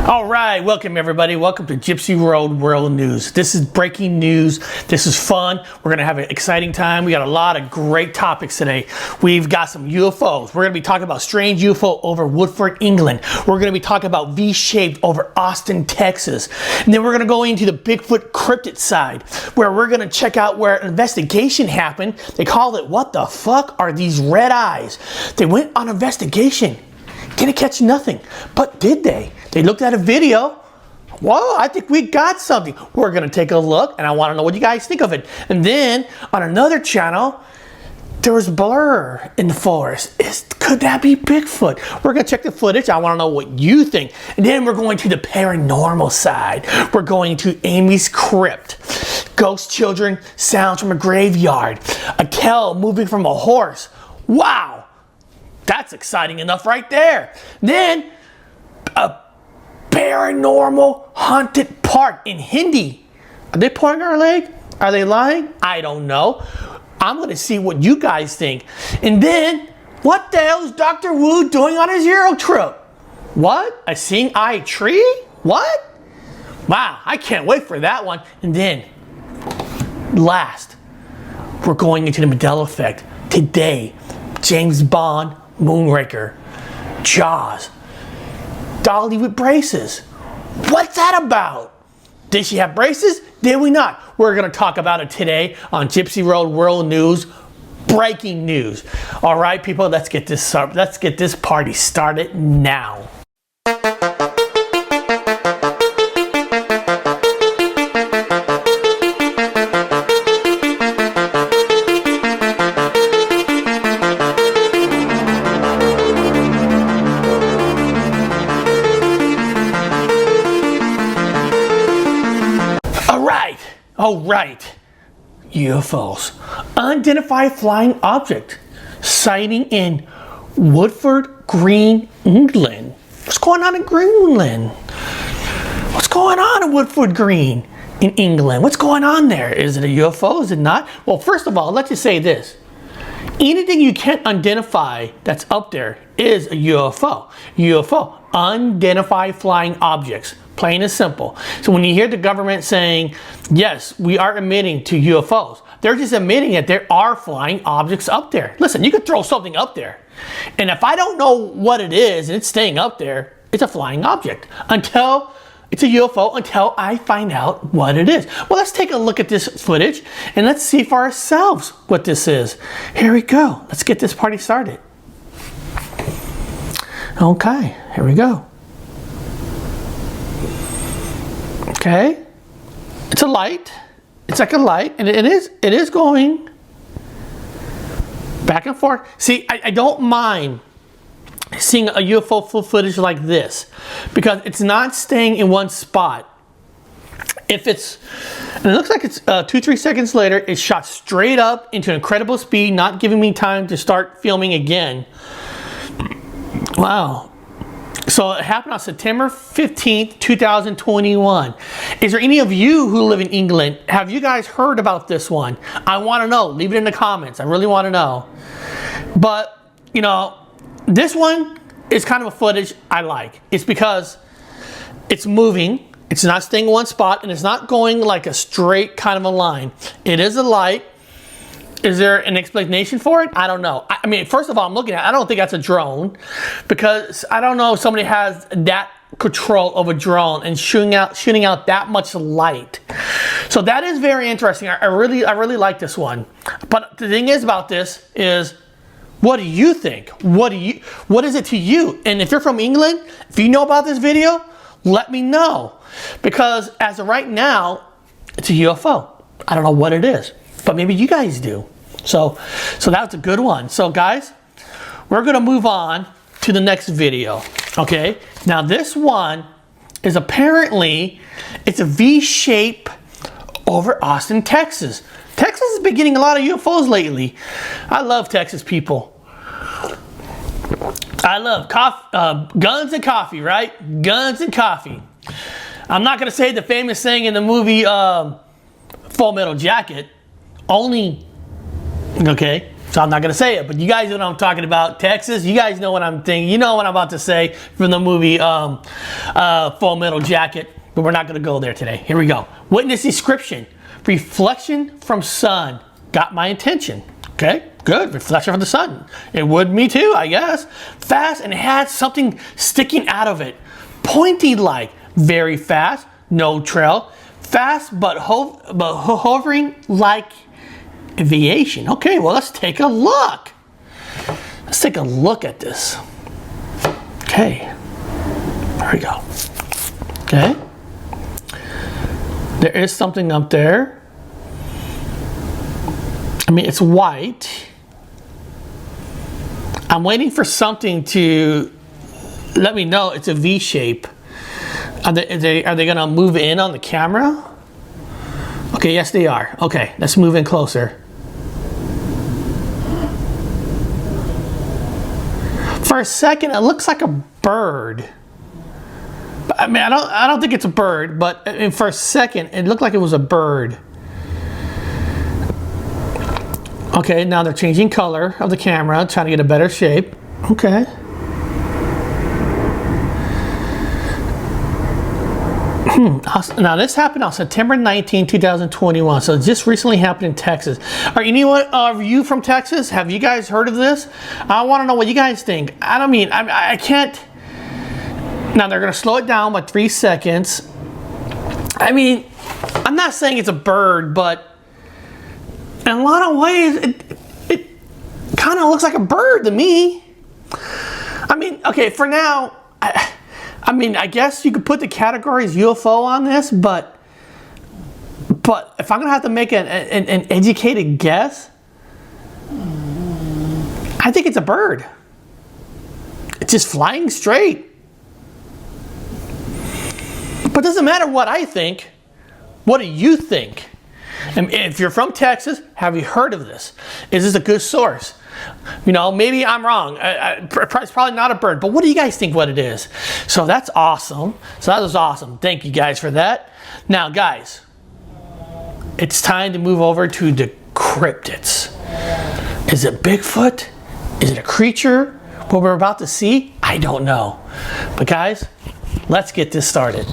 All right, welcome everybody. Welcome to Gypsy Road World News. This is breaking news. This is fun. We're gonna have an exciting time. We got a lot of great topics today. We've got some UFOs. We're gonna be talking about strange UFO over Woodford, England. We're gonna be talking about V-shaped over Austin, Texas. And then we're gonna go into the Bigfoot cryptid side, where we're gonna check out where an investigation happened. They called it, what the fuck are these red eyes? They went on investigation. Didn't catch nothing, but did they? They looked at a video. Well, I think we got something. We're gonna take a look, and I wanna know what you guys think of it. And then, on another channel, there was blur in the forest. Could that be Bigfoot? We're gonna check the footage. I wanna know what you think. And then we're going to the paranormal side. We're going to Amy's crypt. Ghost children, sounds from a graveyard. A cow moving from a horse. Wow! That's exciting enough right there. Then, a paranormal haunted park in Hindi. Are they pulling our leg? Are they lying? I don't know. I'm gonna see what you guys think. And then, what the hell is Dr. Wu doing on his EuroTrip? What? A seeing eye tree? What? Wow, I can't wait for that one. And then, last, we're going into the Mandela Effect. Today, James Bond, Moonraker, Jaws, Dolly with braces. What's that about? Did she have braces? Did we not? We're gonna talk about it today on Gypsy Road World News. Breaking news. All right, people, let's get this party started now. Oh right, UFOs. Unidentified flying object sighting in Woodford, Green, England. What's going on in Greenland? What's going on in Woodford Green in England? What's going on there? Is it a UFO? Is it not? Well, first of all, let's just say this. Anything you can't identify that's up there is a UFO. UFO, unidentified flying objects. Plain and simple. So when you hear the government saying, yes, we are admitting to UFOs, they're just admitting that there are flying objects up there. Listen, you could throw something up there. And if I don't know what it is and it's staying up there, it's a flying object. Until it's a UFO, until I find out what it is. Well, let's take a look at this footage and let's see for ourselves what this is. Here we go. Let's get this party started. Okay, here we go. Okay, it's a light. It's like a light, and it is going back and forth. See, I don't mind seeing a UFO footage like this because it's not staying in one spot. If it's, and it looks like it's 2-3 seconds later, it's shot straight up into incredible speed, not giving me time to start filming again. Wow. So it happened on September 15th, 2021. Is there any of you who live in England? Have you guys heard about this one? I want to know. Leave it in the comments. I really want to know. But, you know, this one is kind of a footage I like. It's because it's moving. It's not staying in one spot, and it's not going like a straight kind of a line. It is a light. Is there an explanation for it? I don't know. I mean, first of all, I'm looking at it. I don't think that's a drone because I don't know if somebody has that control of a drone and shooting out that much light. So that is very interesting. I really like this one. But the thing is about this is, what do you think? What is it to you? And if you're from England, if you know about this video, let me know. Because as of right now, it's a UFO. I don't know what it is, but maybe you guys do. So that's a good one. So guys, we're gonna move on to the next video, okay? Now this one is apparently, it's a V shape over Austin, Texas. Texas has been getting a lot of UFOs lately. I love Texas people. I love guns and coffee, right? Guns and coffee. I'm not gonna say the famous thing in the movie Full Metal Jacket, only, okay? So I'm not going to say it, but you guys know what I'm talking about. Texas, you guys know what I'm thinking. You know what I'm about to say from the movie Full Metal Jacket, but we're not going to go there today. Here we go. Witness description. Reflection from sun. Got my attention. Okay, good. Reflection from the sun. It would me too, I guess. Fast and had something sticking out of it. Pointy like. Very fast. No trail. Fast but hovering like aviation. Okay, well, let's take a look. Let's take a look at this. Okay. There we go. Okay. There is something up there. I mean, it's white. I'm waiting for something to let me know it's a V shape. Are they gonna move in on the camera? Okay, yes they are. Okay, let's move in closer. For a second, it looks like a bird. I mean, I don't think it's a bird, but for a second, it looked like it was a bird. Okay, now they're changing color of the camera, trying to get a better shape. Okay. Now this happened on September 19, 2021. So it just recently happened in Texas. Are you from Texas? Have you guys heard of this? I want to know what you guys think. I can't. Now they're going to slow it down by 3 seconds. I mean, I'm not saying it's a bird, but in a lot of ways, it kind of looks like a bird to me. I mean, okay, for now, I mean, I guess you could put the categories UFO on this, but if I'm gonna have to make an educated guess, I think it's a bird. It's just flying straight. But it doesn't matter what I think. What do you think? And if you're from Texas, have you heard of this? Is this a good source? You know, maybe I'm wrong. It's probably not a bird, but what do you guys think what it is? So that's awesome. So that was awesome. Thank you guys for that. Now, guys, it's time to move over to the cryptids. Is it Bigfoot? Is it a creature? What we're about to see? I don't know. But guys, let's get this started.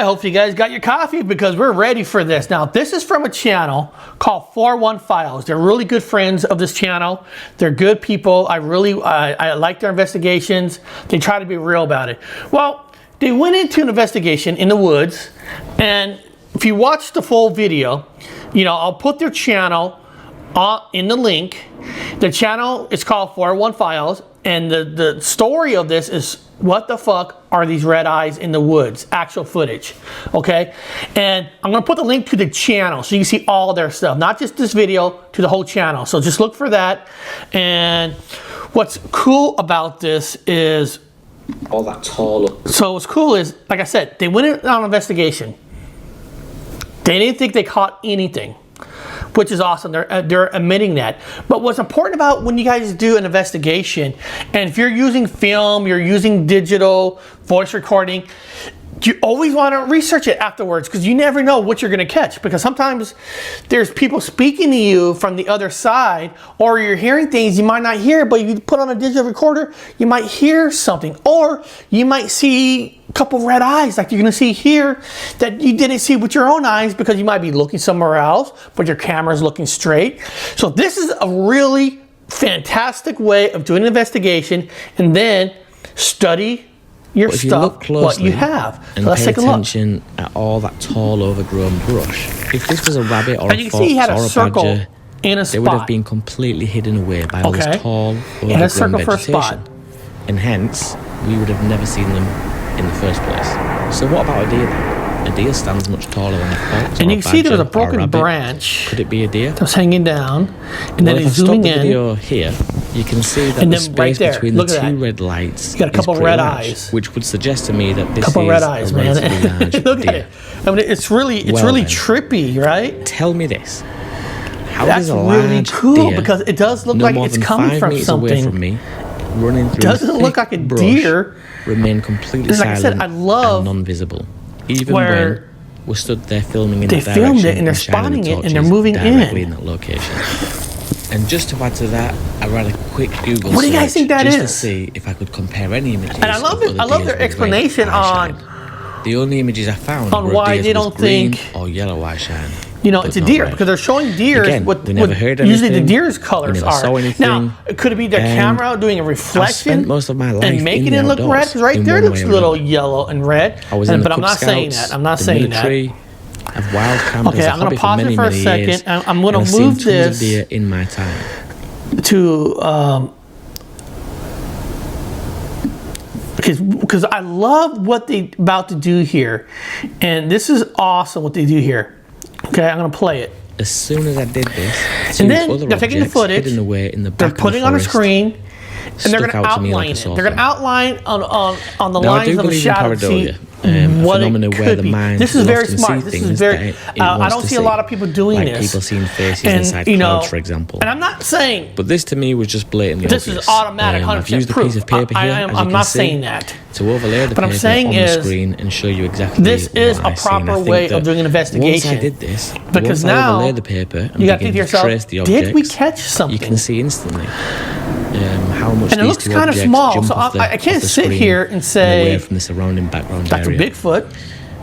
Hope you guys got your coffee because we're ready for this. Now, this is from a channel called 41 Files. They're really good friends of this channel. They're good people. I like their investigations. They try to be real about it. Well, they went into an investigation in the woods, and if you watch the full video, you know, I'll put their channel in the link. The channel is called 41 Files, and the story of this is, what the fuck are these red eyes in the woods? Actual footage, okay? And I'm gonna put the link to the channel so you can see all their stuff, not just this video, to the whole channel. So just look for that. And what's cool about this is all that tall. So what's cool is, like I said, they went on an investigation. They didn't think they caught anything, which is awesome. They're admitting that. But what's important about when you guys do an investigation, and if you're using film, you're using digital voice recording, you always want to research it afterwards, because you never know what you're going to catch. Because sometimes there's people speaking to you from the other side, or you're hearing things you might not hear, but you put on a digital recorder, you might hear something, or you might see a couple red eyes like you're going to see here that you didn't see with your own eyes because you might be looking somewhere else, but your camera's looking straight. So this is a really fantastic way of doing an investigation, and then study your stuff, what you have. And so let's pay take a look. attention at all that tall, overgrown brush. If this was a rabbit or and a you can see he fox had a or a circle badger, in a spot. they would have been completely hidden away by all this tall, and a circle overgrown for a spot. vegetation. And hence, we would have never seen them in the first place. So what about a deer then? a deer stands much taller than I thought. And you can see there was a broken branch. Could it be a deer? That was hanging down, and then If I he's stop zooming the in. video here, you can see that And the then right space there, between look the at two that. red lights You got a couple is pretty red large, eyes. which would suggest to me that this Couple is red eyes, a man. relatively large Look deer. at it. I mean, it's really Well then. trippy, right? Tell me this. How That's does a really large cool deer, because it does look no like more it's than coming 5 from meters away something. from me, running through Doesn't look thick like a brush, deer. remain completely Like I silent said, I love and non-visible, even where when we're stood there filming in they that filmed direction it and they're shining spotting the it and they're torches moving directly in. that location. And just to add to that, I ran a quick Google What do you guys search think that just to is? see if I could compare any images. And I love of it. other I love deers their with red explanation eyeshine. on The only images I found on were why deers they with don't green think- or yellow eyeshine. You know, but it's a not deer red. because they're showing deers Again, what we never heard usually the anything. deer's We colors never are. saw anything. Now, could it be their And camera doing a I've reflection spent most of my life and making in the it look red? outdoors Because right in there one looks a way or little another. yellow and red. I was in the But I'm Cub not saying Scouts, that. I'm not the saying military, I've wild camped Okay, as a I'm gonna hobby for pause it many, for a many second. years, I'm gonna and I've seen move tons this of deer in my time. that to because I love what they about to do here, and this is awesome what they do here. Okay, I'm gonna play it. As soon as I did this, And two then other they're taking the objects footage, hidden away in the They're back putting of the on a forest screen, and they're stuck going to out to me outline like a it. sore They're going to thumb. outline on the Now, I lines do of the believe in shadow. See pareidolia, a what phenomenon it where could the be. mind This is will very often smart. see This is things very. that it I wants don't to see a lot of people doing like this. people seeing faces And inside you know, clouds, for example. and I'm not saying But this to me was just blatantly this obvious. is automatic, I've 100% used a proof. piece of paper here, as you I'm can not see, saying that. to overlay the But I'm paper saying on is, the screen and show you exactly this is what a I see. And I proper think way of that doing an investigation. Once I did this, Because once I now overlay the paper and you got to begin think to to yourself, trace the did we objects, catch something? you can see instantly how much And it these looks two kind of objects small, jump so off the, I can't off the sit screen here and and say away from the surrounding background that's a area. Bigfoot.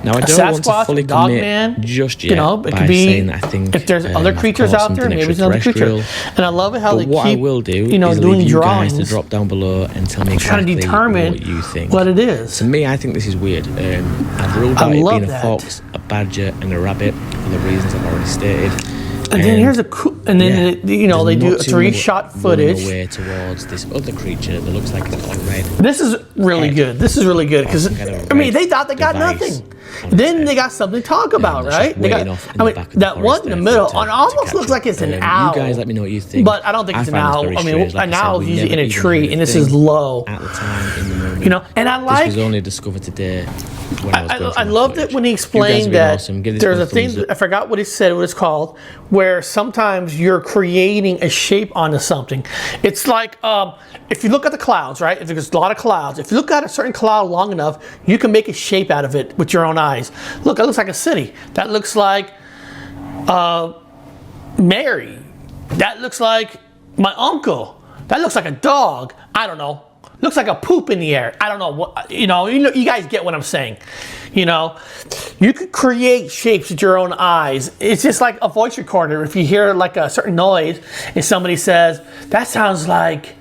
Now I A don't want to Sasquatch, fully a dog commit man, just yet you know, it by could be saying that I think if there's other I've creatures caught out there, something maybe it's another creature. extraterrestrial. And I love it how But they what keep, I will do you know, is doing leave you guys drawings, to drop down below and tell me trying to exactly determine what you think. what it is. To me, I think this is weird. I've ruled I out it love being a that. fox, a badger, and a rabbit for the reasons I've already stated. And then here's a cool, and then you know they do there's not too 3-shot much footage. running away towards this other creature that looks like it's got a red. This is really good. This is really good because Some kind of I mean red they thought they got device nothing. on its Then head. they got something to talk about, that's right? just They got. waiting off in I the mean back of the that forest one in the there middle, to it almost catch looks it. like it's an owl. You guys let me know what you think. But I don't think it's an find this owl. very I mean, strange. Like an I said, owl we is usually never in a even tree, heard and this thing is low. at the time in the moment. You know, and I like. This was only discovered today. When I was going I through my loved footage. it when he You guys have explained been that awesome. Give this there's one a thing, thumbs up. I forgot what he said, what it's called, where sometimes you're creating a shape onto something. It's like, if you look at the clouds, right? If there's a lot of clouds, if you look at a certain cloud long enough, you can make a shape out of it with your own eyes. Look, that looks like a city. That looks like Mary. That looks like my uncle. That looks like a dog. I don't know. Looks like a poop in the air. I don't know what, you know, you guys get what I'm saying. You know, you could create shapes with your own eyes. It's just like a voice recorder. If you hear like a certain noise and somebody says, that sounds like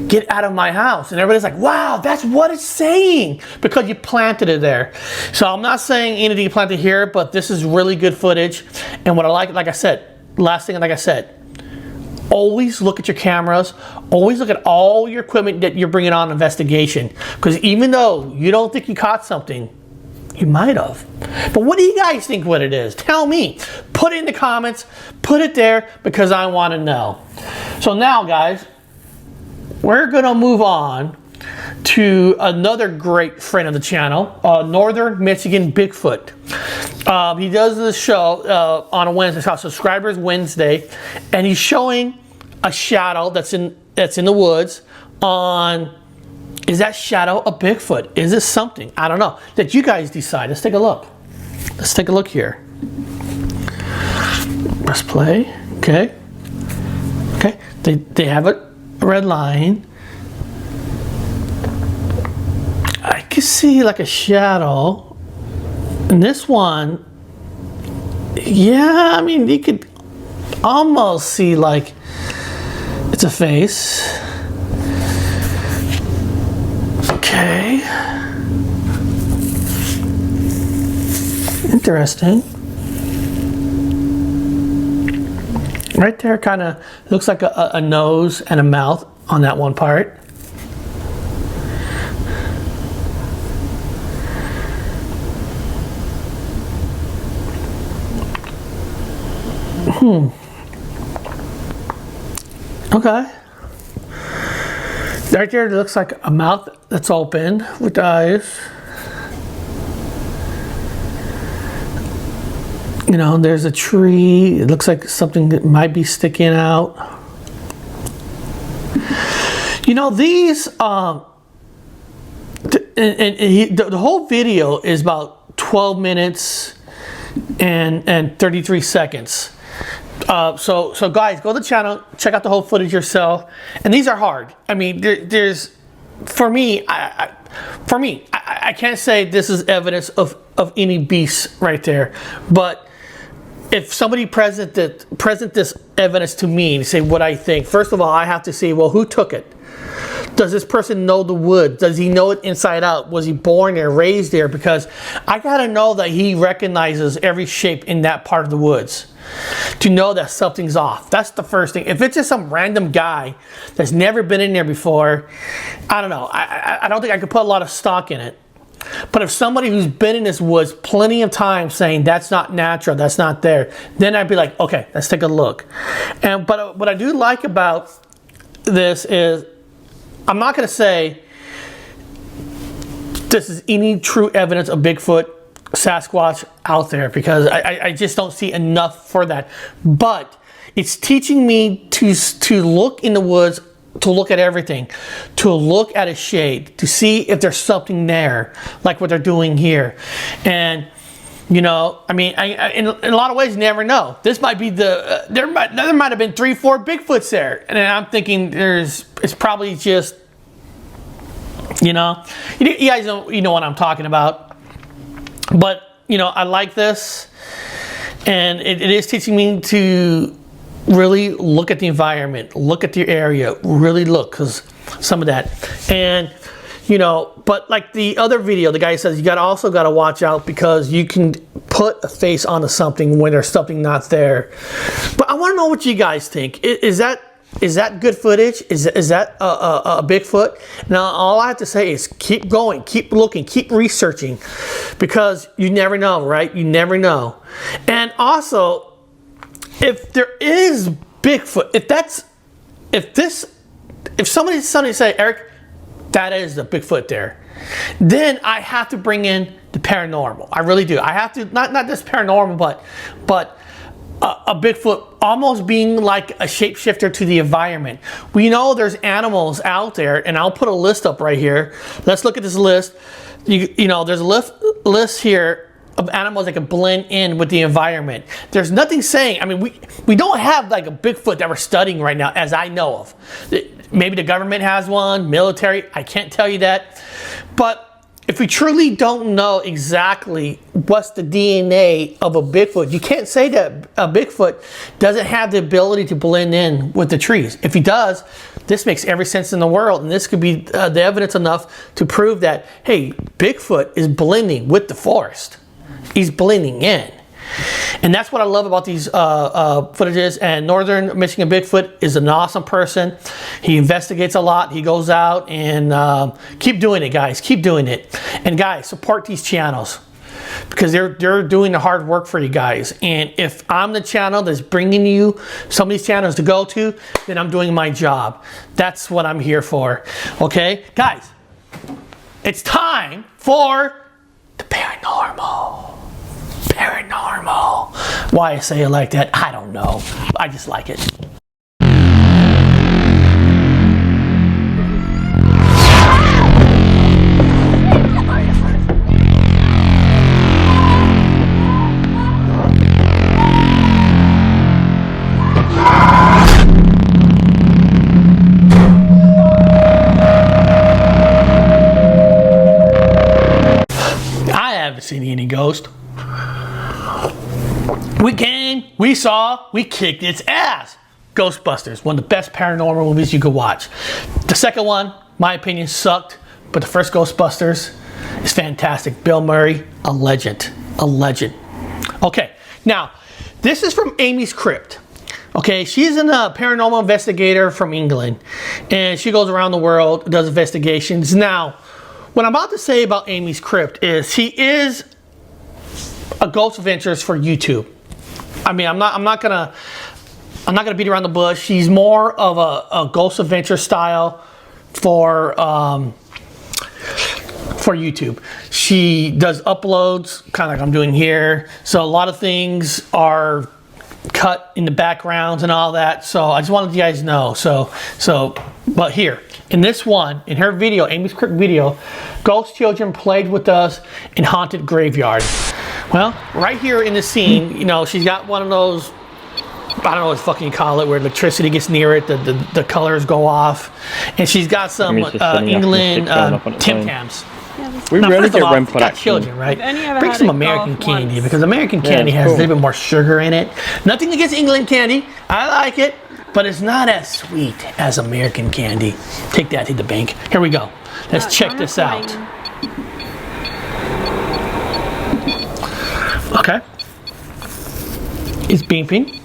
get out of my house. And everybody's like, wow, that's what it's saying because you planted it there. So I'm not saying anything you planted here, but this is really good footage. And what I like I said, last thing, like I said, always look at your cameras. Always look at all your equipment that you're bringing on investigation. Because even though you don't think you caught something, you might have. But what do you guys think what it is? Tell me. Put it in the comments. Put it there because I want to know. So now, guys, we're going to move on to another great friend of the channel, Northern Michigan Bigfoot. He does this show on a Wednesday. It's called Subscribers Wednesday, and he's showing a shadow that's in the woods. Is that shadow a Bigfoot? Is this something? I don't know. That you guys decide. Let's take a look. Let's take a look here. Press play. Okay. Okay. They have a red line. I can see like a shadow. And this one, yeah, I mean, you could almost see like it's a face. Okay. Interesting. Right there kind of looks like a nose and a mouth on that one part. Okay. Right there, it looks like a mouth that's open with the eyes. You know, there's a tree. It looks like something that might be sticking out. You know, these, the whole video is about 12 minutes and 33 seconds. So guys, go to the channel, check out the whole footage yourself. And these are hard. I mean, there's, for me, I can't say this is evidence of any beast right there. But if somebody present this evidence to me and say what I think, first of all, I have to say, well, who took it? Does this person know the woods? Does he know it inside out? Was he born there, raised there? Because I gotta know that he recognizes every shape in that part of the woods to know that something's off. That's the first thing. If it's just some random guy that's never been in there before, I don't know. I don't think I could put a lot of stock in it. But if somebody who's been in this woods plenty of times saying that's not natural, that's not there, then I'd be like, okay, let's take a look. But what I do like about this is, I'm not going to say this is any true evidence of Bigfoot, Sasquatch out there, because I just don't see enough for that. But it's teaching me to look in the woods, to look at everything, to look at a shade, to see if there's something there, like what they're doing here. And you know, I mean, in a lot of ways, you never know. This might be the there might have been 3-4 Bigfoots there, and I'm thinking it's probably just, you know, you guys know, you know what I'm talking about. But you know, I like this, and it is teaching me to really look at the environment, look at the area, really look, because some of that. And you know, but like the other video, the guy says you also got to watch out, because you can put a face onto something when there's something not there. But I want to know what you guys think. Is that good footage? Is that a Bigfoot? Now, all I have to say is keep going, keep looking, keep researching, because you never know, right? You never know. And also, if there is Bigfoot, if somebody say, Eric, that is the Bigfoot there, then I have to bring in the paranormal. I really do. I have to, not just paranormal, but a Bigfoot almost being like a shapeshifter to the environment. We know there's animals out there, and I'll put a list up right here. Let's look at this list. You know, there's a list here of animals that can blend in with the environment. There's nothing saying, I mean, we don't have like a Bigfoot that we're studying right now, as I know of. Maybe the government has one, military, I can't tell you that. But if we truly don't know exactly what's the DNA of a Bigfoot, you can't say that a Bigfoot doesn't have the ability to blend in with the trees. If he does, this makes every sense in the world, and this could be the evidence enough to prove that, hey, Bigfoot is blending with the forest. He's blending in. And that's what I love about these footages. And Northern Michigan Bigfoot is an awesome person. He investigates a lot. He goes out and keep doing it, guys. Keep doing it. And guys, support these channels, because they're doing the hard work for you guys. And if I'm the channel that's bringing you some of these channels to go to, then I'm doing my job. That's what I'm here for. Okay, guys, it's time for the paranormal. Paranormal. Why I say it like that, I don't know. I just like it. I haven't seen any ghost. We came, we saw, we kicked its ass. Ghostbusters, one of the best paranormal movies you could watch. The second one, my opinion, sucked, but the first Ghostbusters is fantastic. Bill Murray, a legend, a legend. Okay, now, this is from Amy's Crypt. Okay, she's a paranormal investigator from England, and she goes around the world, does investigations. Now, what I'm about to say about Amy's Crypt is she is a ghost adventures for YouTube. I mean, I'm not gonna I'm not gonna beat around the bush. She's more of a Ghost Adventure style for YouTube. She does uploads, kind of like I'm doing here. So a lot of things are cut in the backgrounds and all that. So I just wanted you guys to know. But here, in this one, in her video, Amy's Crypt video, ghost children played with us in haunted graveyard. Well, right here in the scene, you know, she's got one of those, I don't know what fucking you call it, where electricity gets near it, the colors go off. And she's got some England Tim Tams. We now, really get REM got production. children, right? Bring some American candy because American candy has a little bit more sugar in it. Nothing against England candy. I like it, but it's not as sweet as American candy. Take that to the bank. Here we go. Let's check this out. Okay. It's beeping.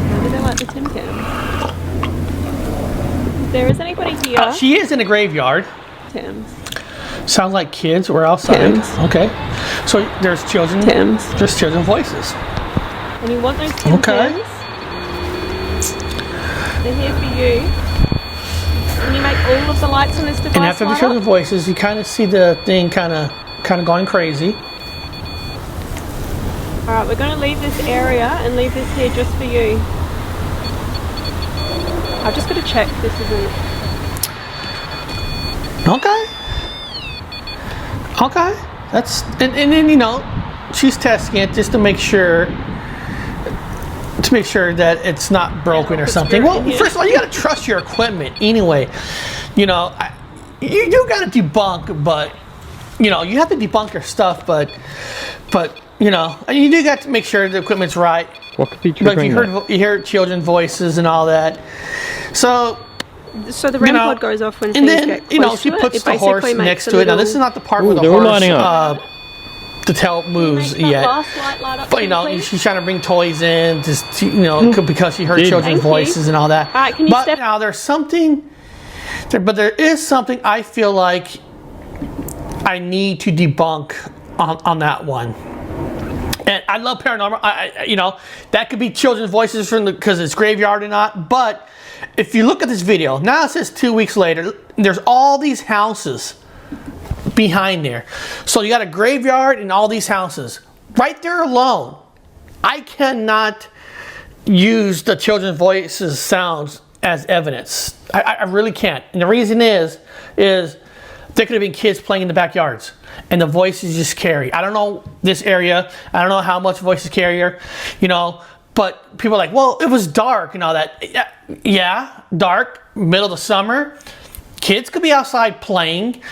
How do they like the Tim Tams? There is anybody here. She is in a graveyard. Tams. Sounds like kids were outside. Tams. Okay. So there's children. Tams. There's children voices. And you want those Tim Tams? They're here for you. Can you make all of the lights on this device And after the light children up? voices, you kind of see the thing kind of going crazy. Alright, we're going to leave this area and leave this here just for you. I've just got to check this isn't... Okay. Okay. That's and then you know, she's testing it just to make sure that it's not broken or something. Well, first of all, you got to trust your equipment anyway. You know, you do got to debunk, but you know, you have to debunk your stuff, but you know, you do got to make sure the equipment's right. What could be But if triggering you hear children voices and all that, so the REM pod goes off when and things then get you know close she to it. puts It the horse basically next makes to it. Now a this is not the part Ooh, where the they're all horse lining up. the tail moves Make that yet. last light light up But you know, please? she's trying to bring toys in, just you know, because she heard children's Thank you. voices and all that. All right, can you but step- now there's something, but there is something I feel like I need to debunk on that one. And I love paranormal. I you know, that could be children's voices from because it's graveyard or not. But if you look at this video, now it says 2 weeks later, there's all these houses behind there. So you got a graveyard and all these houses. Right there alone, I cannot use the children's voices sounds as evidence. I really can't. And the reason is there could have been kids playing in the backyards and the voices just carry. I don't know this area. I don't know how much voices carry here, you know, but people are like, well, it was dark and all that. Yeah, dark, middle of the summer. Kids could be outside playing,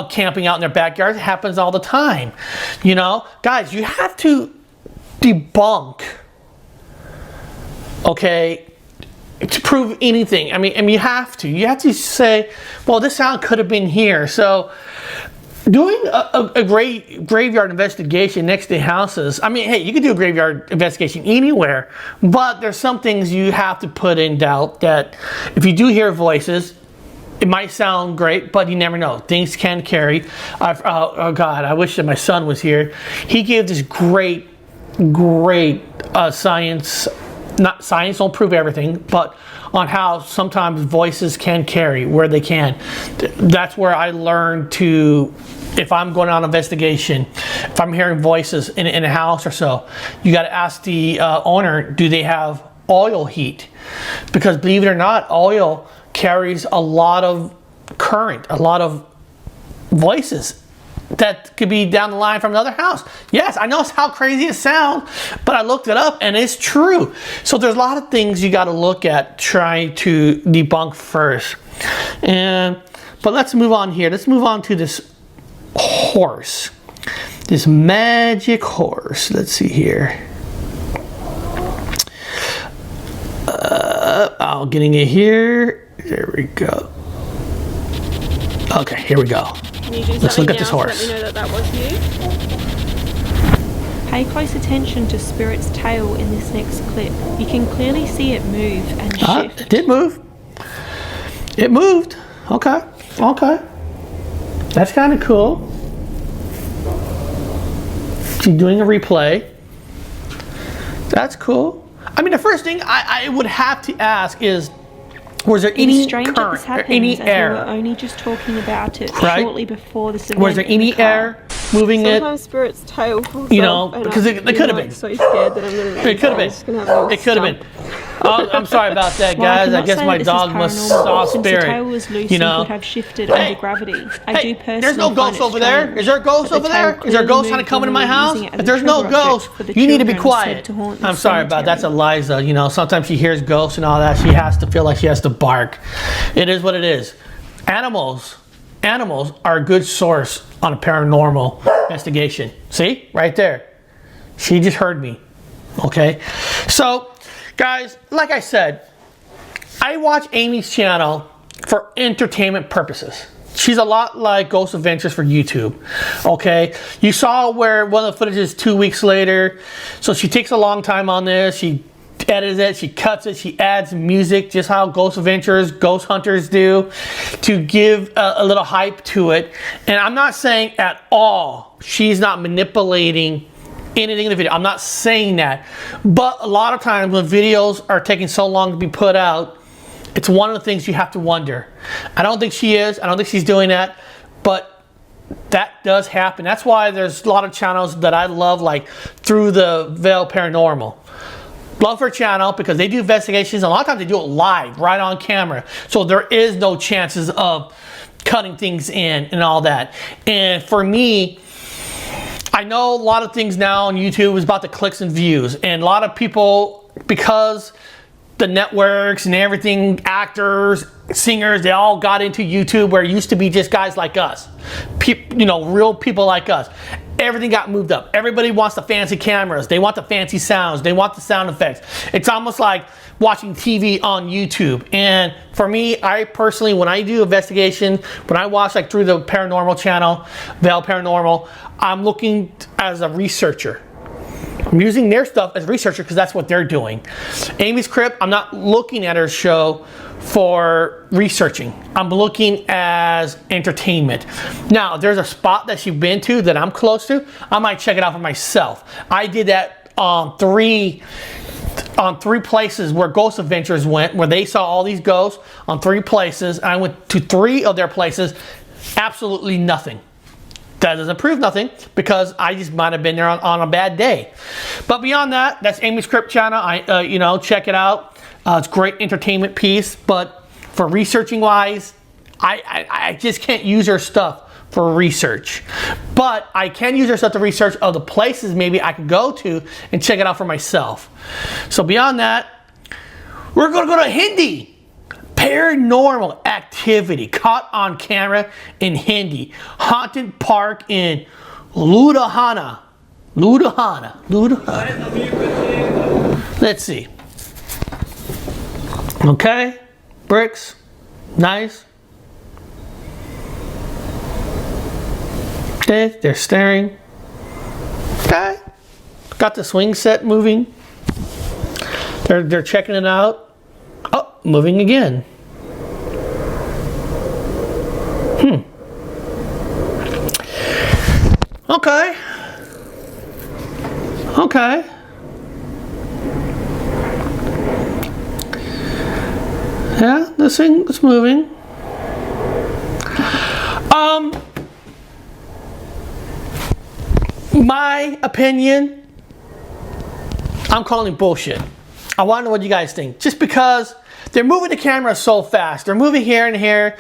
camping out in their backyards. It happens all the time. You know, guys, you have to debunk, okay, to prove anything. I mean, you have to. You have to say, well, this sound could have been here. So doing a graveyard investigation next to houses, I mean, hey, you could do a graveyard investigation anywhere, but there's some things you have to put in doubt that if you do hear voices, it might sound great, but you never know. Things can carry. Oh God, I wish that my son was here. He gave this great science. Not science don't prove everything, but on how sometimes voices can carry where they can. That's where I learned to, if I'm going on an investigation, if I'm hearing voices in a house or so, you got to ask the owner, do they have oil heat? Because believe it or not, oil carries a lot of current, a lot of voices that could be down the line from another house. Yes, I know how crazy it sounds, but I looked it up and it's true. So there's a lot of things you got to look at, trying to debunk first. But let's move on here. Let's move on to this horse, this magic horse. Let's see here. I'm getting it here. There we go. Okay, here we go. Let's look at this horse. Let me know that was you. Pay close attention to Spirit's tail in this next clip. You can clearly see it move and shift. It did move. It moved. Okay. That's kind of cool. She's doing a replay. That's cool. I mean, the first thing I would have to ask is, was there It's any strange that this current or happens, any as we air? were only just talking about it Right. shortly before this event. Was there in the any car. air moving it? Sometimes Spirit's tail falls You know, off and because I'm, it could have been. so scared that I'm going to. It could have been. It could have been. Oh, I'm sorry about that, Well, I guys. I cannot guess say my that this is dog must paranormal, saw since the tail spirit. was loose You and know. could have shifted Hey, under gravity. I Hey, do personally there's no find ghost it over there. strange Is there a ghost that the over there? tail Is there a ghost clearly trying to come into moved my when we were house? using it as If a there's no trigger object ghost, for the you need to be children quiet. said to haunt I'm the sorry about that. That's cemetery. Eliza. You know, sometimes she hears ghosts and all that. She has to feel like she has to bark. It is what it is. Animals are a good source on a paranormal investigation. See? Right there. She just heard me. Okay? So, guys, like I said, I watch Amy's channel for entertainment purposes. She's a lot like Ghost Adventures for YouTube, okay? You saw where one of the footage is 2 weeks later, so she takes a long time on this. She edits it, she cuts it, she adds music, just how Ghost Adventures, Ghost Hunters do, to give a little hype to it. And I'm not saying at all she's not manipulating anything in the video. I'm not saying that. But a lot of times when videos are taking so long to be put out, it's one of the things you have to wonder. I don't think she is. I don't think she's doing that. But that does happen. That's why there's a lot of channels that I love, like Through the Veil Paranormal. Love her channel because they do investigations. A lot of times they do it live, right on camera. So there is no chances of cutting things in and all that. And for me, I know a lot of things now on YouTube is about the clicks and views. And a lot of people, because the networks and everything, actors, singers, they all got into YouTube where it used to be just guys like us. You know, real people like us. Everything got moved up. Everybody wants the fancy cameras. They want the fancy sounds. They want the sound effects. It's almost like watching TV on YouTube. And for me, I personally, when I do investigation, when I watch like Through the Paranormal channel, Veil Paranormal, I'm looking as a researcher. I'm using their stuff as a researcher because that's what they're doing. Amy's Crypt, I'm not looking at her show for researching. I'm looking as entertainment. Now, there's a spot that she's been to that I'm close to. I might check it out for myself. I did that on three places where Ghost Adventures went, where they saw all these ghosts on 3 places. I went to 3 of their places, absolutely nothing. That doesn't prove nothing because I just might have been there on a bad day. But beyond that, that's Amy's Crypt channel. You know, check it out. It's a great entertainment piece. But for researching wise, I just can't use her stuff for research. But I can use her stuff to research other places maybe I could go to and check it out for myself. So beyond that, we're going to go to Hindi. Paranormal activity caught on camera in Hindi. Haunted park in Ludhiana. Let's see. Okay. Bricks. Nice. Okay. They're staring. Okay. Got the swing set moving. They're checking it out. Oh, moving again. Okay. Okay. Yeah, this thing is moving. My opinion, I'm calling it bullshit. I want to know what you guys think. Just because they're moving the camera so fast. They're moving here and here.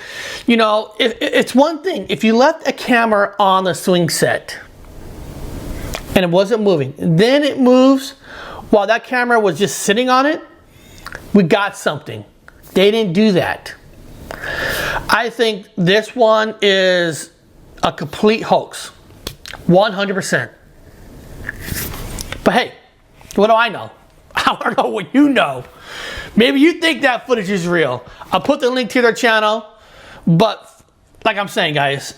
You know, it's one thing. If you left a camera on the swing set and it wasn't moving, then it moves while that camera was just sitting on it, we got something. They didn't do that. I think this one is a complete hoax. 100%. But hey, what do I know? I don't know what you know. Maybe you think that footage is real. I'll put the link to their channel. But like I'm saying, guys,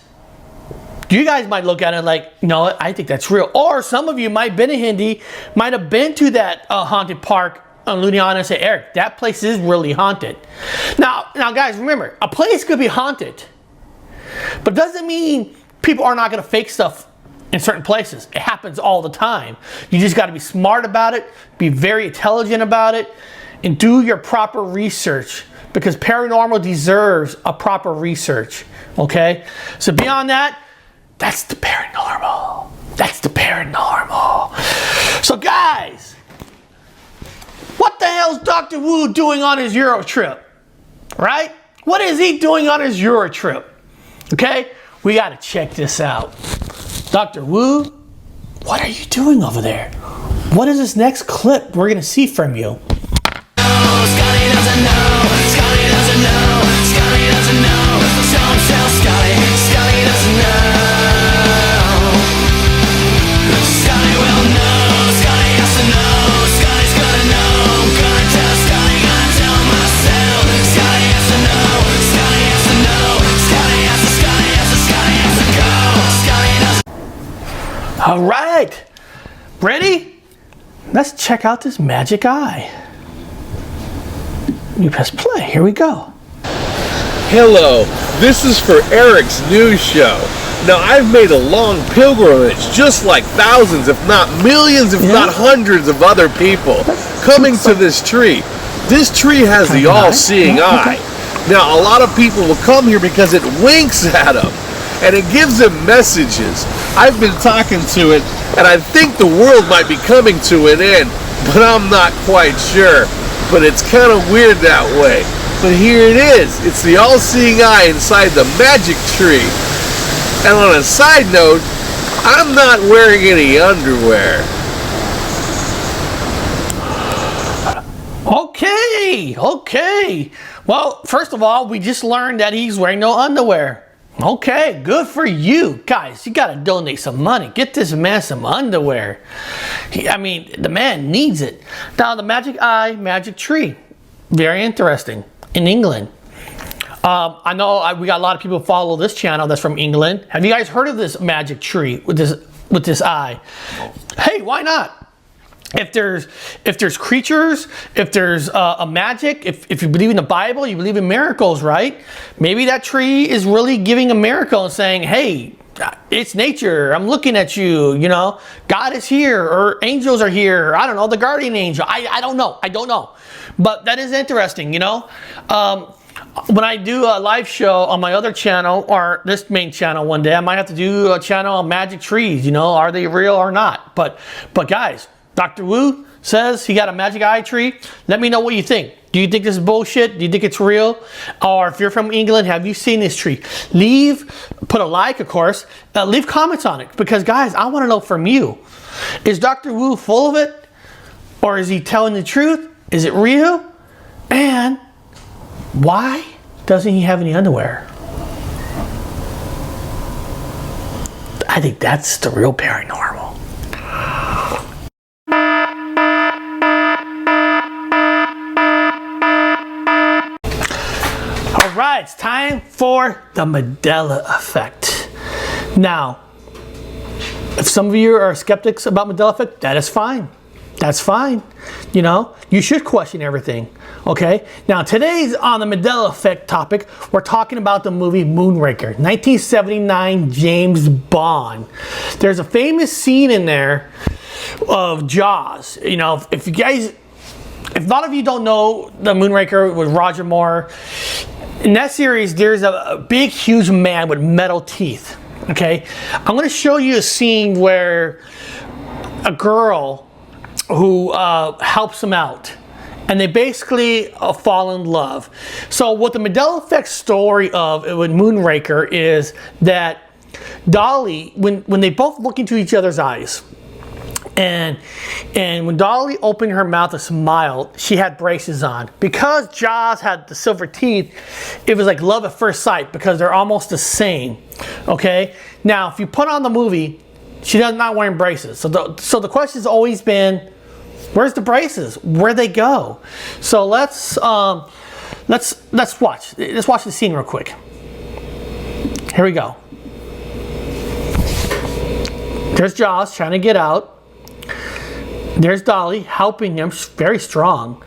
you guys might look at it like, you know what, I think that's real. Or some of you might have been in Hindi, might have been to that haunted park on Ludhiana and say, Eric, that place is really haunted. Now guys, remember, a place could be haunted. But doesn't mean people are not going to fake stuff in certain places. It happens all the time. You just got to be smart about it, be very intelligent about it, and do your proper research, because paranormal deserves a proper research, okay? So beyond that, that's the paranormal. That's the paranormal. So guys, what the hell's Dr. Wu doing on his EuroTrip, right? What is he doing on his EuroTrip? Okay, we got to check this out. Dr. Wu, what are you doing over there? What is this next clip we're going to see from you? Scotty doesn't know. Scotty doesn't know. Scotty doesn't know. Show him, Scotty. Scotty doesn't know. Scotty will know. Scotty has to know. Scotty's gonna know. Gonna tell Scotty. Gonna tell myself. Scotty has to know. Scotty has to know. Scotty has to. Scotty has to. Scotty has to go. Scotty doesn't. All right, ready? Let's check out this magic eye. You press play. Here we go. Hello, this is for Eric's news show. Now, I've made a long pilgrimage, just like thousands, if not millions, if not hundreds of other people coming to this tree. This tree has the all-seeing eye. Now, a lot of people will come here because it winks at them, and it gives them messages. I've been talking to it, and I think the world might be coming to an end, but I'm not quite sure. But it's kind of weird that way. But here it is. It's the all-seeing eye inside the magic tree. And on a side note, I'm not wearing any underwear. Okay. Well, first of all, we just learned that he's wearing no underwear. Okay, good for you. Guys, you gotta donate some money. Get this man some underwear. The man needs it. Now, the magic eye, magic tree. Very interesting. In England. I know we got a lot of people follow this channel that's from England. Have you guys heard of this magic tree with this eye? Hey, why not? If there's creatures, if there's a magic, if you believe in the Bible, you believe in miracles, right? Maybe that tree is really giving a miracle and saying, hey, it's nature. I'm looking at you, you know. God is here, or angels are here. I don't know, the guardian angel. I don't know. But that is interesting, you know. When I do a live show on my other channel, or this main channel one day, I might have to do a channel on magic trees, you know. Are they real or not? But guys, Dr. Wu says he got a magic eye tree. Let me know what you think. Do you think this is bullshit? Do you think it's real? Or if you're from England, have you seen this tree? Put a like, of course. Leave comments on it. Because guys, I want to know from you. Is Dr. Wu full of it? Or is he telling the truth? Is it real? And why doesn't he have any underwear? I think that's the real paranormal. Alright, it's time for the Mandela Effect. Now, if some of you are skeptics about Mandela Effect, that is fine. That's fine. You know, you should question everything. Okay? Now, today's on the Mandela Effect topic, we're talking about the movie Moonraker, 1979 James Bond. There's a famous scene in there of Jaws. You know, if a lot of you don't know the Moonraker with Roger Moore, in that series, there's a big, huge man with metal teeth. Okay? I'm going to show you a scene where a girl who helps him out, and they basically fall in love. So what the Mandela Effect story of with Moonraker is that Dolly, when they both look into each other's eyes, and when Dolly opened her mouth and smiled, she had braces on. Because Jaws had the silver teeth, it was like love at first sight because they're almost the same. Okay? Now, if you put on the movie, she's not wearing braces. So the question's always been, where's the braces? Where'd they go? So let's watch the scene real quick. Here we go. There's Jaws trying to get out. There's Dolly helping him, she's very strong,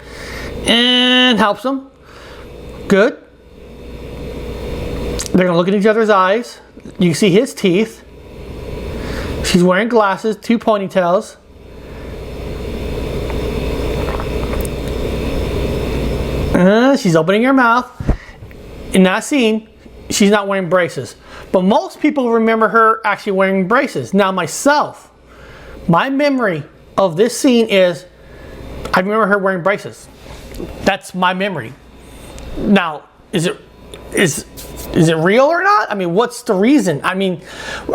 and helps him. Good. They're gonna look in each other's eyes. You can see his teeth. She's wearing glasses, 2 ponytails. She's opening her mouth. In that scene, she's not wearing braces. But most people remember her actually wearing braces. Now myself, my memory of this scene is, I remember her wearing braces. That's my memory. Now, is it real or not? I mean, what's the reason? I mean,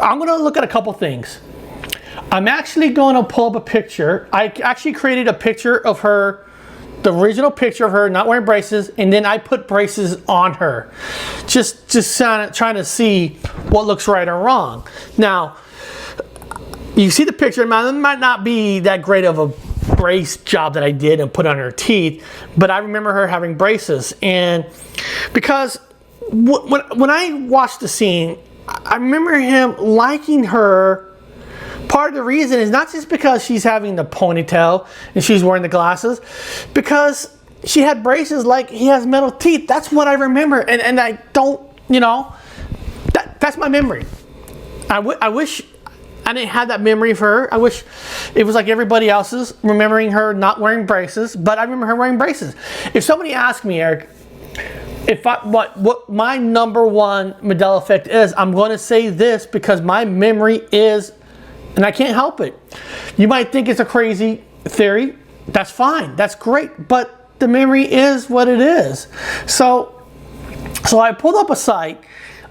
I'm gonna look at a couple things. I'm actually gonna pull up a picture. I actually created a picture of her, the original picture of her not wearing braces, and then I put braces on her. Just trying to see what looks right or wrong. Now, you see the picture, it might not be that great of a brace job that I did and put on her teeth, but I remember her having braces. And because when I watched the scene, I remember him liking her. Part of the reason is not just because she's having the ponytail and she's wearing the glasses, because she had braces like he has metal teeth. That's what I remember, and I don't, you know, that's my memory. I wish I didn't have that memory of her. I wish it was like everybody else's, remembering her not wearing braces, but I remember her wearing braces. If somebody asked me, Eric, what my number one Mandela effect is, I'm going to say this because my memory is, and I can't help it. You might think it's a crazy theory. That's fine. That's great. But the memory is what it is. So I pulled up a site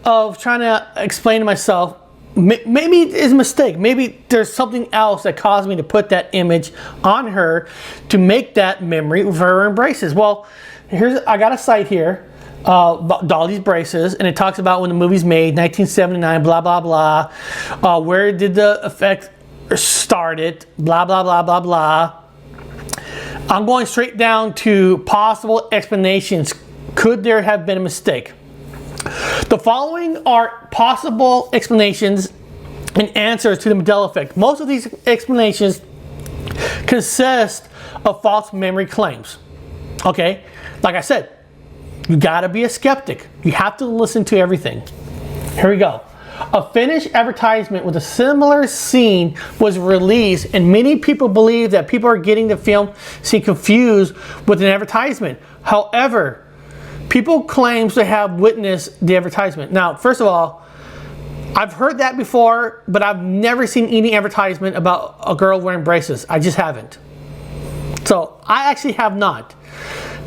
of trying to explain to myself, maybe it's a mistake. Maybe there's something else that caused me to put that image on her to make that memory of her wearing braces. Well, I got a site here. Dolly's braces, and it talks about when the movie's made, 1979, blah blah blah. Where did the effect started? Blah blah blah blah blah. I'm going straight down to possible explanations. Could there have been a mistake? The following are possible explanations and answers to the Mandela effect. Most of these explanations consist of false memory claims. Okay, like I said, you gotta be a skeptic. You have to listen to everything. Here we go. A Finnish advertisement with a similar scene was released, and many people believe that people are getting the film scene confused with an advertisement. However, people claim to have witnessed the advertisement. Now, first of all, I've heard that before, but I've never seen any advertisement about a girl wearing braces. I just haven't. So, I actually have not.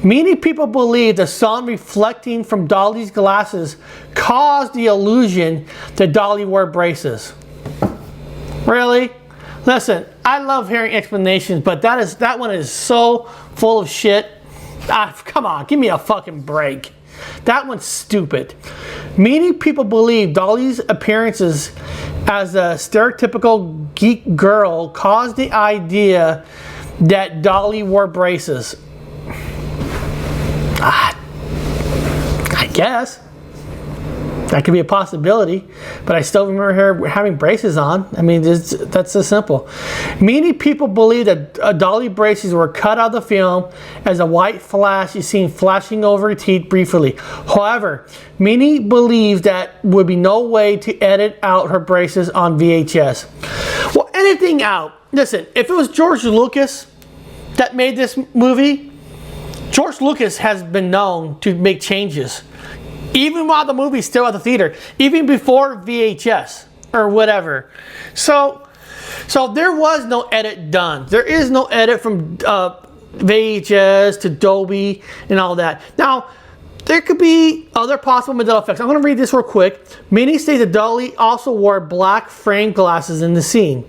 Many people believe the sun reflecting from Dolly's glasses caused the illusion that Dolly wore braces. Really? Listen, I love hearing explanations, but that one is so full of shit. Come on, give me a fucking break. That one's stupid. Many people believe Dolly's appearances as a stereotypical geek girl caused the idea that Dolly wore braces. I guess that could be a possibility, but I still remember her having braces on. I mean, that's so simple. Many people believe that Dolly braces were cut out of the film as a white flash is seen flashing over her teeth briefly. However, many believe that would be no way to edit out her braces on VHS. Well, anything out. Listen, if it was George Lucas that made this movie, George Lucas has been known to make changes, even while the movie's still at the theater, even before VHS or whatever. So there was no edit done. There is no edit from VHS to Dolby and all that. Now, there could be other possible Mandela effects. I'm going to read this real quick. Many say that Dolly also wore black frame glasses in the scene.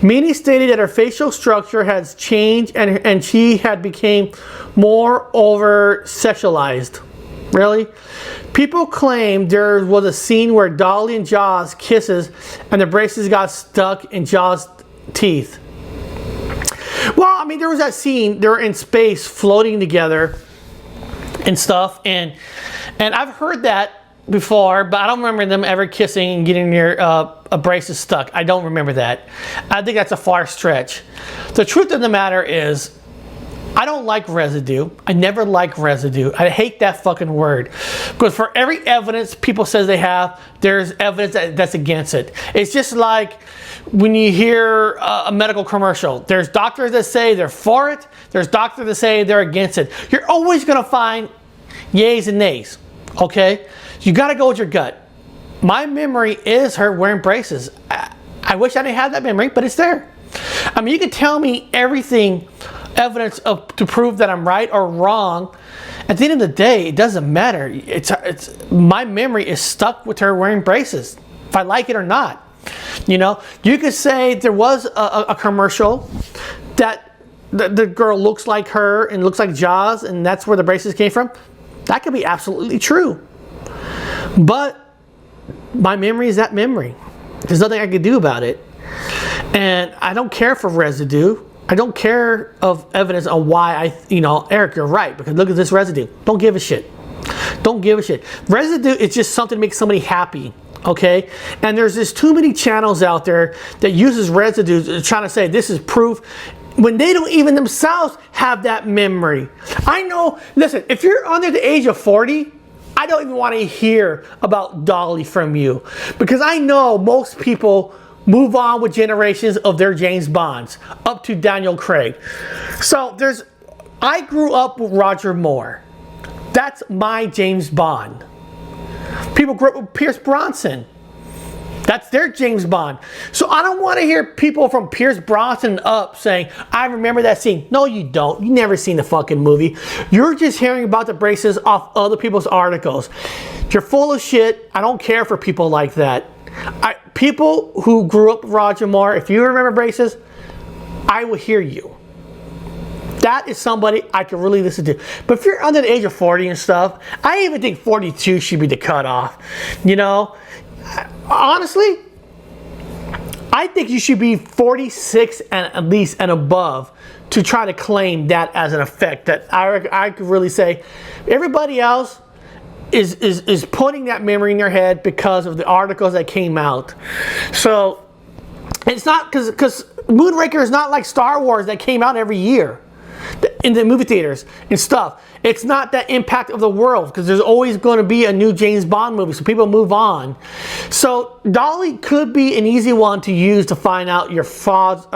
Many stated that her facial structure has changed and she had become more over-sexualized. Really? People claim there was a scene where Dolly and Jaws kisses and the braces got stuck in Jaws' teeth. Well, I mean, there was that scene, they were in space floating together and stuff, and I've heard that before, but I don't remember them ever kissing and getting their braces stuck. I don't remember that. I think that's a far stretch. The truth of the matter is, I don't like residue. I never like residue. I hate that fucking word. Because for every evidence people says they have, there's evidence that's against it. It's just like when you hear a medical commercial. There's doctors that say they're for it. There's doctors that say they're against it. You're always going to find yays and nays. Okay? You got to go with your gut. My memory is her wearing braces. I wish I didn't have that memory, but it's there. I mean, you can tell me everything, evidence to prove that I'm right or wrong. At the end of the day, it doesn't matter. It's my memory is stuck with her wearing braces, if I like it or not. You know, you could say there was a commercial that the girl looks like her and looks like Jaws, and that's where the braces came from. That could be absolutely true. But my memory is that memory. There's nothing I can do about it. And I don't care for residue. I don't care of evidence on why Eric, you're right, because look at this residue. Don't give a shit. Don't give a shit. Residue is just something to make somebody happy, okay? And there's just too many channels out there that uses residue trying to say this is proof when they don't even themselves have that memory. I know, listen, if you're under the age of 40, I don't even want to hear about Dolly from you, because I know most people move on with generations of their James Bonds up to Daniel Craig. So I grew up with Roger Moore. That's my James Bond. People grew up with Pierce Brosnan. That's their James Bond. So I don't want to hear people from Pierce Brosnan up saying, I remember that scene. No, you don't. You never seen the fucking movie. You're just hearing about the braces off other people's articles. You're full of shit. I don't care for people like that. People who grew up with Roger Moore, if you remember braces, I will hear you. That is somebody I could really listen to. But if you're under the age of 40 and stuff, I even think 42 should be the cutoff. You know, honestly, I think you should be 46 and at least and above to try to claim that as an effect. That I could really say, everybody else is putting that memory in their head because of the articles that came out. So it's not because Moonraker is not like Star Wars that came out every year in the movie theaters and stuff. It's not that impact of the world, because there's always going to be a new James Bond movie, so people move on. So Dolly could be an easy one to use to find out your frauds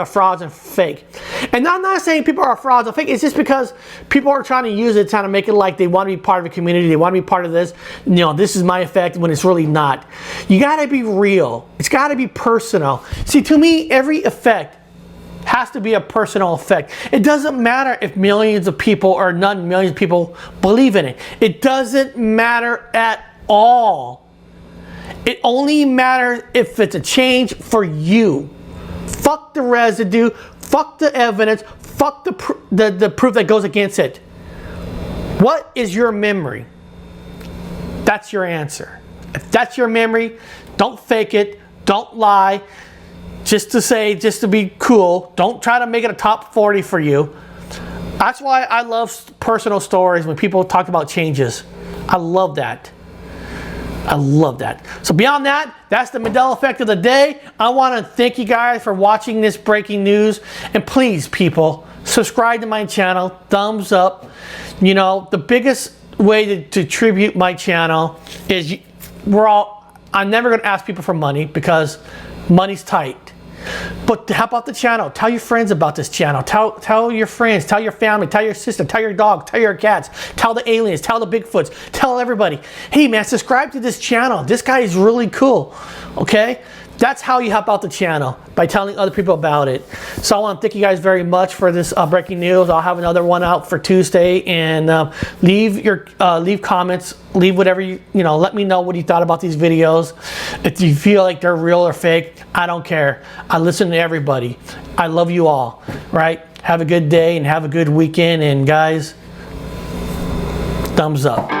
and fake. And I'm not saying people are frauds or fake. It's just because people are trying to use it, trying to make it like they want to be part of a community, they want to be part of this. You know, this is my effect, when it's really not. You got to be real. It's got to be personal. See, to me, every effect has to be a personal effect. It doesn't matter if millions of people or non-millions of people believe in it. It doesn't matter at all. It only matters if it's a change for you. Fuck the residue, fuck the evidence, fuck the proof that goes against it. What is your memory? That's your answer. If that's your memory, don't fake it, don't lie. Just to be cool. Don't try to make it a top 40 for you. That's why I love personal stories when people talk about changes. I love that. I love that. So beyond that, that's the Mandela Effect of the day. I want to thank you guys for watching this breaking news. And please, people, subscribe to my channel. Thumbs up. You know, the biggest way to tribute my channel is I'm never going to ask people for money because money's tight. But help out the channel. Tell your friends about this channel. Tell your friends, tell your family, tell your sister, tell your dog, tell your cats, tell the aliens, tell the Bigfoots, tell everybody. Hey man, subscribe to this channel. This guy is really cool. Okay? That's how you help out the channel, by telling other people about it. So I want to thank you guys very much for this breaking news. I'll have another one out for Tuesday, and leave comments, leave whatever you know. Let me know what you thought about these videos. If you feel like they're real or fake, I don't care. I listen to everybody. I love you all. Right? Have a good day and have a good weekend. And guys, thumbs up.